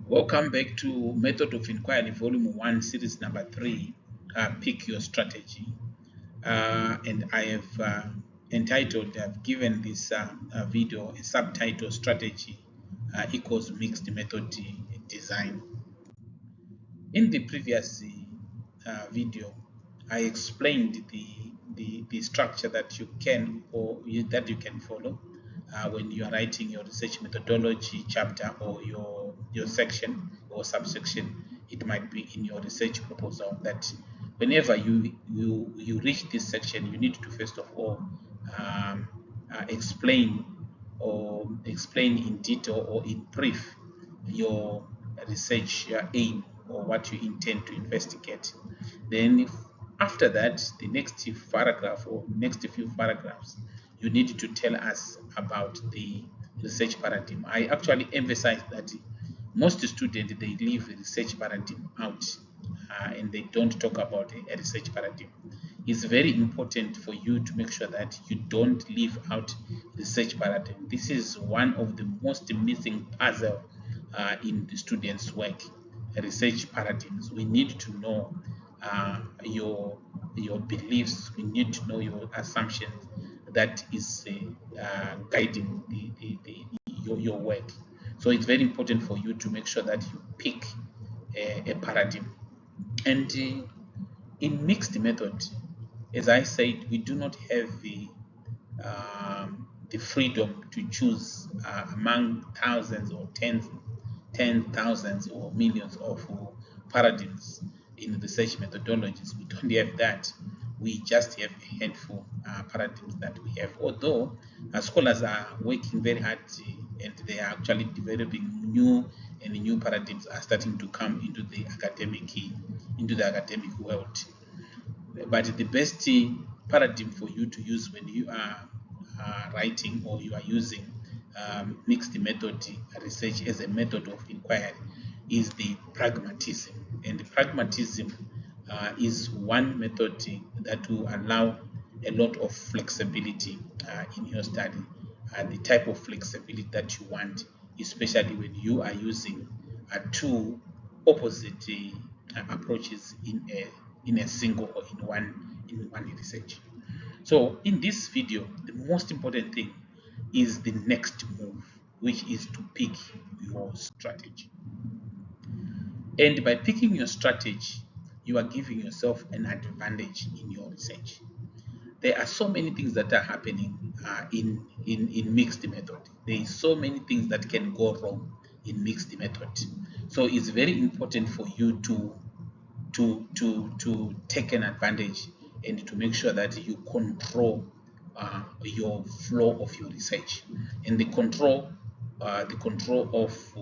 Welcome back to Method of Inquiry Volume 1, Series number 3, Pick Your Strategy. And I have I've given this video a subtitle, Strategy equals Mixed Method Design. In the previous video, I explained the structure that you can follow when you are writing your research methodology chapter or your section or subsection. It might be in your research proposal that whenever you reach this section, you need to first of all explain in detail or in brief your research aim or what you intend to investigate. Then after that, the next paragraph or next few paragraphs, you need to tell us about the research paradigm. I actually emphasize that most students, they leave the research paradigm out and they don't talk about a research paradigm. It's very important for you to make sure that you don't leave out research paradigm. This is one of the most missing puzzle in the students' work. Research paradigms. We need to know your beliefs. We need to know your assumptions that is guiding your work. So it's very important for you to make sure that you pick a paradigm. And in mixed method, as I said, we do not have the freedom to choose among thousands or ten thousands or millions of paradigms in research methodologies. We don't have that. We just have a handful paradigms that we have. Although scholars are working very hard and they are actually developing new paradigms are starting to come into the academic world. But the best paradigm for you to use when you are writing or you are using mixed method research as a method of inquiry is the pragmatism. And the pragmatism is one method that will allow a lot of flexibility in your study, the type of flexibility that you want, especially when you are using two opposite approaches in a single or in one research. So in this video, the most important thing is the next move, which is to pick your strategy. And by picking your strategy, you are giving yourself an advantage in your research. There are so many things that are happening in mixed method. There is so many things that can go wrong in mixed method. So it's very important for you to take an advantage and to make sure that you control your flow of your research. And the control of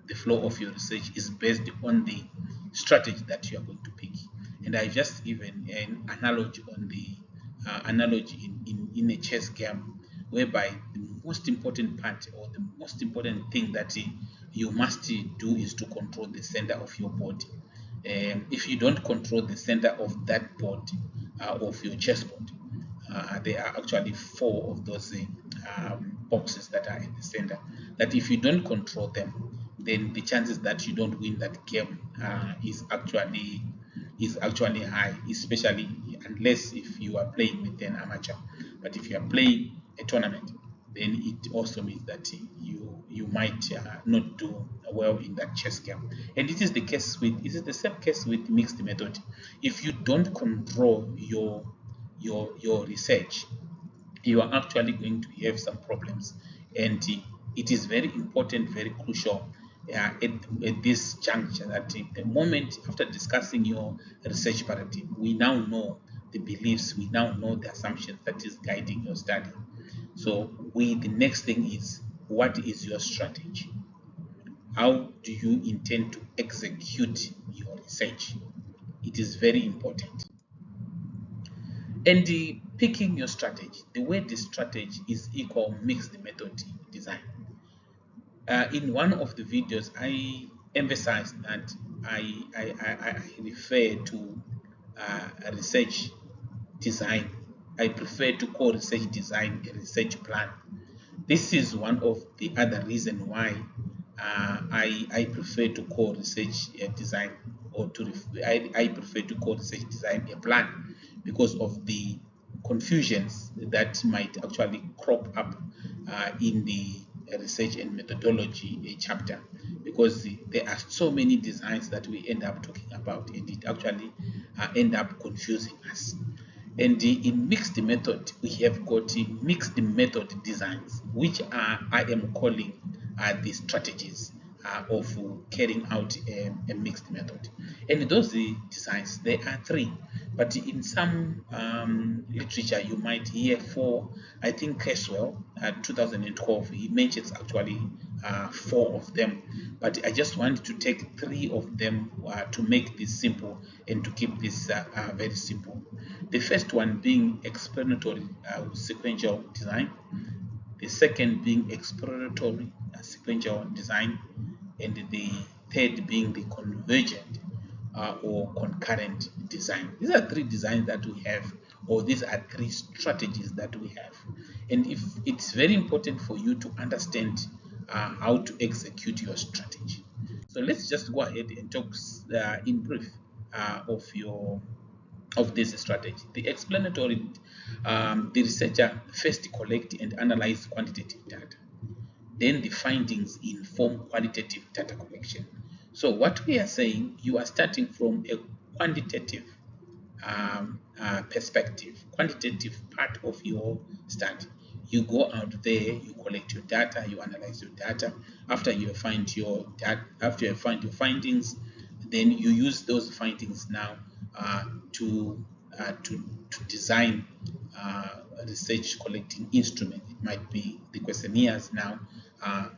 the flow of your research is based on the strategy that you are going to pick. And I just given an analogy on the analogy in a chess game, whereby the most important part or the most important thing that you must do is to control the center of your board. If you don't control the center of that board of your chessboard, there are actually 4 of those boxes that are in the center. That if you don't control them, then the chances that you don't win that game is actually high, especially unless if you are playing with an amateur. But if you are playing a tournament, then it also means that you might not do well in that chess game. And it is the same case with mixed method. If you don't control your research, you are actually going to have some problems. And it is very important, very crucial at this juncture that the moment after discussing your research paradigm, we now know the beliefs, we now know the assumptions that is guiding your study. So the next thing is, what is your strategy? How do you intend to execute your research? It is very important. And picking your strategy, the way the strategy is equal mixed method design. In one of the videos, I emphasized that I refer to research design. I prefer to call research design a research plan. This is one of the other reasons why I prefer to call research design, or I prefer to call research design a plan, because of the confusions that might actually crop up in the research and methodology chapter, because there are so many designs that we end up talking about, and it actually end up confusing us. And in mixed method, we have got mixed method designs, which I am calling the strategies of carrying out a mixed method. And those designs, there are three, but in some literature you might hear four. I think Caswell, 2012, he mentions actually four of them, but I just want to take three of them to make this simple and to keep this very simple. The first one being explanatory sequential design, the second being exploratory sequential design, and the third being the convergent or concurrent design. These are three designs that we have, or these are three strategies that we have. And if it's very important for you to understand how to execute your strategy. So let's just go ahead and talk in brief of this strategy. The explanatory, the researcher first collect and analyze quantitative data. Then the findings inform qualitative data collection. So what we are saying, you are starting from a quantitative perspective, quantitative part of your study. You go out there, you collect your data, you analyze your data. After you find your findings, then you use those findings now to design a research collecting instrument. It might be the questionnaires now,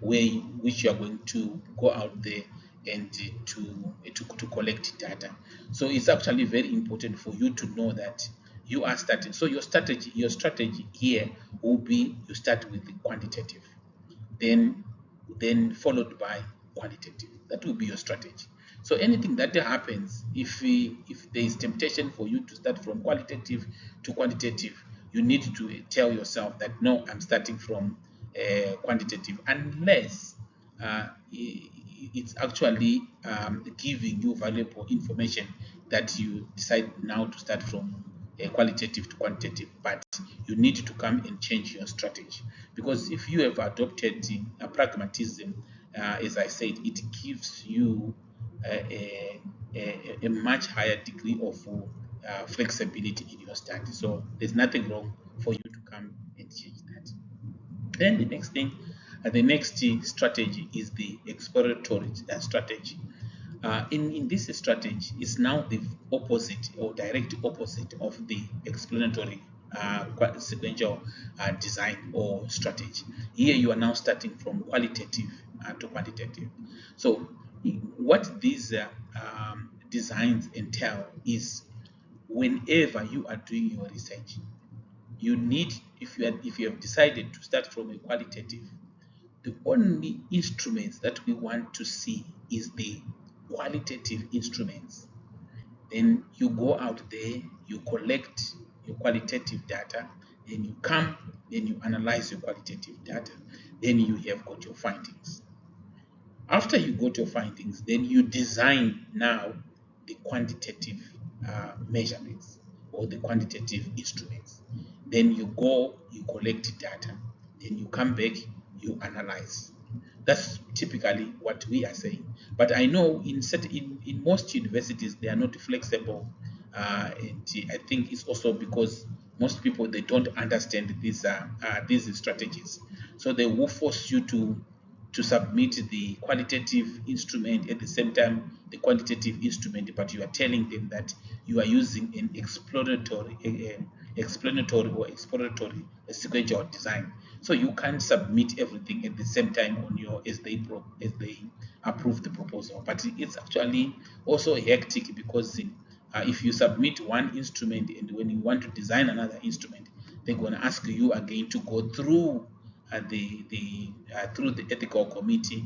which you are going to go out there and to collect data. So it's actually very important for you to know that you are starting. So your strategy here will be, you start with the quantitative, then followed by qualitative. That will be your strategy. So anything that happens, if there is temptation for you to start from qualitative to quantitative, you need to tell yourself that no, I'm starting from quantitative, unless it's actually giving you valuable information that you decide now to start from qualitative to quantitative. But you need to come and change your strategy, because if you have adopted pragmatism, as I said, it gives you a much higher degree of flexibility in your study. So there's nothing wrong for you to come and change that. Then the next strategy is the exploratory strategy. In this strategy, is now the opposite or direct opposite of the explanatory sequential design or strategy. Here you are now starting from qualitative to quantitative. So what these designs entail is, whenever you are doing your research, you need, if you have decided to start from a qualitative, the only instruments that we want to see is the qualitative instruments. Then you go out there, you collect your qualitative data, then you come, then you analyze your qualitative data, then you have got your findings. After you got your findings, then you design now the quantitative measurements or the quantitative instruments. Then you go, you collect data, then you come back, you analyze. That's typically what we are saying. But I know in most universities they are not flexible, and I think it's also because most people, they don't understand these strategies. So they will force you to submit the qualitative instrument at the same time the quantitative instrument, but you are telling them that you are using an explanatory or exploratory sequential design. So you can't submit everything at the same time on your as they approve the proposal. But it's actually also hectic, because if you submit one instrument and when you want to design another instrument, they're going to ask you again to go through through the ethical committee,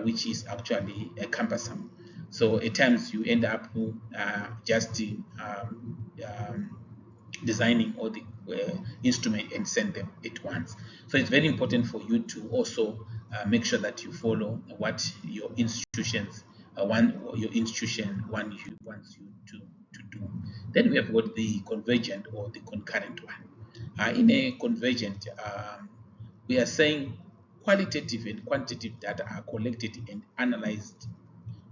which is actually cumbersome. So at times you end up just designing all the instrument and send them at once. So it's very important for you to also make sure that you follow what your institutions wants you to do. Then we have got the convergent or the concurrent one. In a convergent, we are saying qualitative and quantitative data are collected and analyzed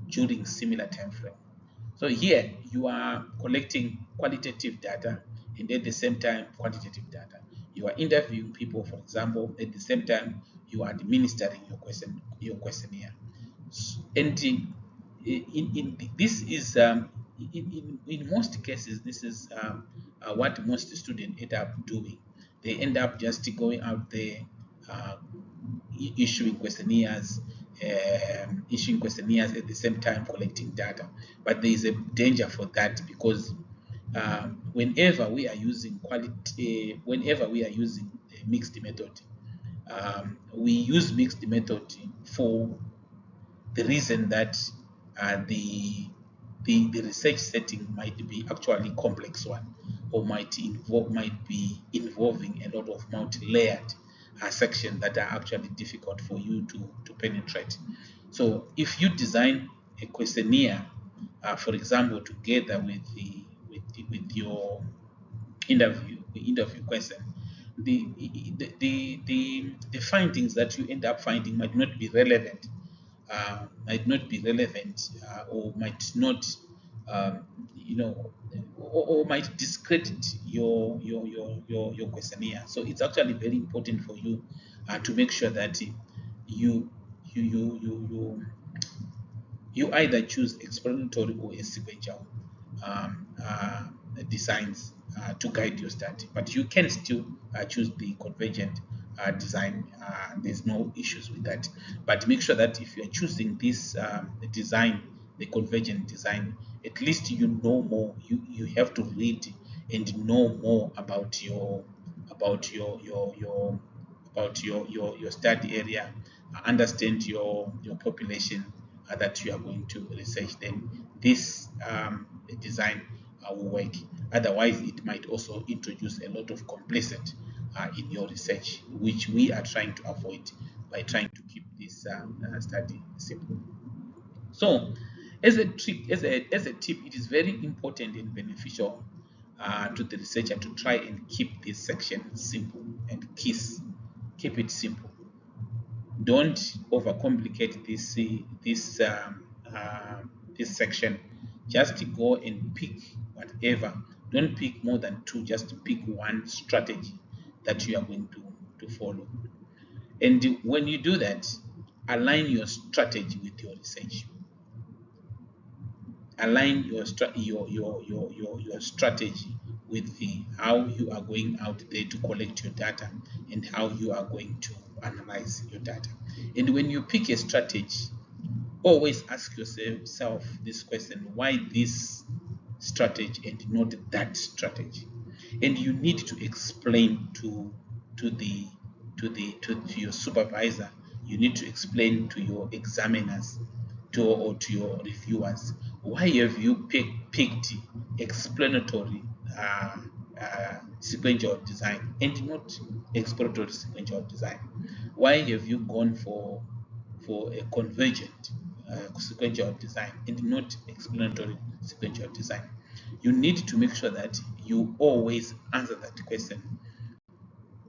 during similar time frame. So here you are collecting qualitative data and at the same time quantitative data. You are interviewing people, for example, at the same time you are administering your questionnaire. And this is in most cases this is what most students end up doing. They end up just going out there uh, issuing questionnaires, at the same time collecting data. But there is a danger for that because whenever we are using a mixed method, we use mixed method for the reason that the research setting might be actually complex one, or might be involving a lot of multi-layered sections that are actually difficult for you to penetrate. So if you design a questionnaire, for example, together with your interview question, the findings that you end up finding might not be relevant, or might not, um, or might discredit your questionnaire. So it's actually very important for you to make sure that you you you you you, you either choose explanatory or a sequential designs to guide your study, but you can still choose the convergent design. There's no issues with that, but make sure that if you are choosing this design, the convergent design, at least you know more. You have to read and know more about your study area, understand your population that you are going to research. Then this design will work. Otherwise, it might also introduce a lot of complexity in your research, which we are trying to avoid by trying to keep this study simple. So, as a tip, it is very important and beneficial to the researcher to try and keep this section simple and keep it simple. Don't overcomplicate this section. Just go and pick whatever. Don't pick more than two. Just pick one strategy that you are going to follow. And when you do that, align your strategy with your research. Align your strategy with how you are going out there to collect your data and how you are going to analyze your data. And when you pick a strategy, always ask yourself this question: why this strategy and not that strategy? And you need to explain to your supervisor. You need to explain to your examiners, or to your reviewers, why have you picked explanatory sequential design and not exploratory sequential design? Why have you gone for a convergent sequential design and not explanatory sequential design? You need to make sure that you always answer that question.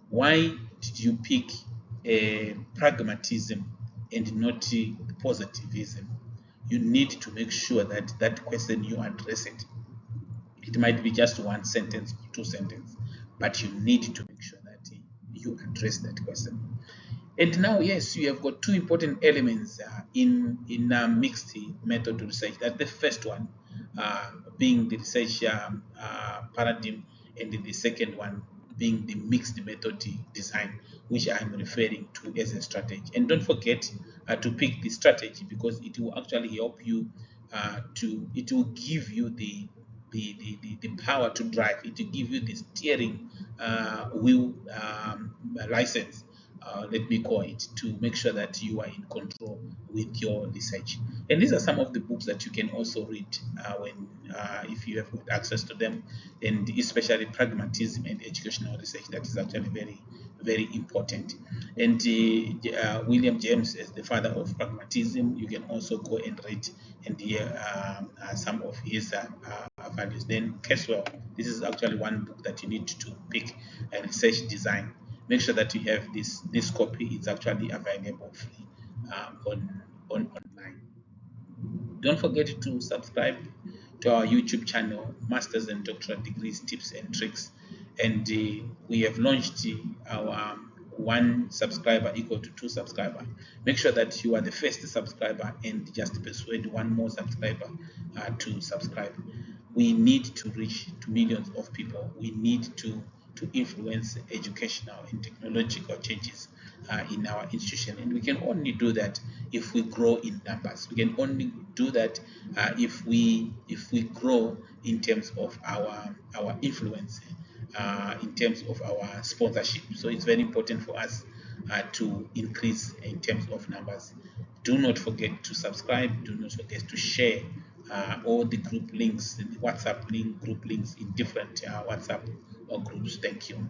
Why did you pick pragmatism and not positivism? You need to make sure that that question you address it. It might be just one sentence or two sentences, but you need to make sure that you address that question. And now, yes, you have got two important elements in mixed method research. That the first one being the research paradigm, and the second one being the mixed method design, which I'm referring to as a strategy. And don't forget to pick the strategy, because it will actually help you it will give you the power to drive. It will give you the steering wheel license, let me call it, to make sure that you are in control with your research. And these are some of the books that you can also read if you have good access to them, and especially pragmatism and educational research. That is actually very important. And William James is the father of pragmatism. You can also go and read and hear some of his values. Then Caswell, this is actually one book that you need to pick, research design. Make sure that you have this copy. It's actually available free online. Don't forget to subscribe to our YouTube channel, Masters and Doctorate Degrees Tips and Tricks. And we have launched our one subscriber equal to two subscriber. Make sure that you are the first subscriber and just persuade one more subscriber to subscribe. We need to reach to millions of people. We need to influence educational and technological changes in our institution, and we can only do that if we grow in numbers. We can only do that if we grow in terms of our influence, in terms of our sponsorship. So it's very important for us to increase in terms of numbers. Do not forget to subscribe. Do not forget to share all the group links, the WhatsApp link, group links in different WhatsApp or groups. Thank you.